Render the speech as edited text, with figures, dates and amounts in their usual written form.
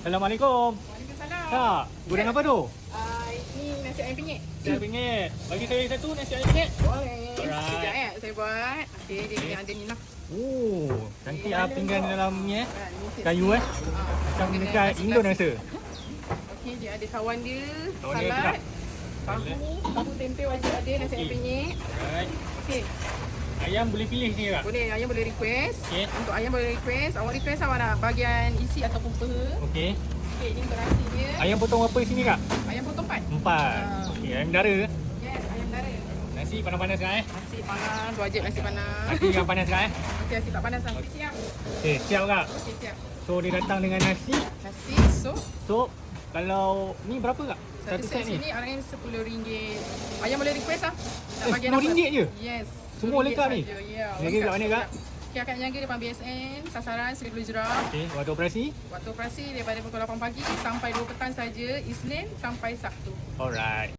Assalamualaikum. Waalaikumsalam. Kak, gudang apa tu? Ini nasi ayam penyet. RM1. Bagi saya satu nasi ayam penyet. Boleh. Alright. Sekejap saya buat. Okey, dia yang ada ni lah. Oh, cantik ah pinggan dalam ni Ni set kayu ni. Macam Dengan dekat nasi Indon nasi. rasa. Okey, dia ada kawan dia, Kawan dia salad, juga. tahu tempe wajib ada, nasi ayam Okey. penyet. Alright. Okey, Ayam boleh pilih sini Kak? boleh ayam boleh request. Okey. Untuk ayam boleh request, awak request awak nak bahagian isi ataupun peha. Okey. Okey, ini untuk nasi dia. Ayam potong apa sini Kak? Ayam potong 4. 4. Okey, ayam dara ke? Yes, ayam dara. Nasi panas-panas Kak Nasi panas, wajib nasi panas. Nasi yang panas Kak Okey, nasi tak panas lah. Okey, siap. Okey, siap Kak. Okey, siap. So dia datang dengan nasi. Nasi, sup. So kalau ni berapa Kak? Satu set ni? sini RM RM10. Ayam boleh request lah. Nak bagian RM10 apa? je? Yes. Semua RM10 lengkap ni? saja. Ya. Niaga kat mana, Kak? Okay, akan niaga depan BSN, sasaran Seri Hijrah. Okey, waktu operasi? Waktu operasi daripada pukul 8 pagi sampai 2 petang saja, Isnin sampai Sabtu. Alright.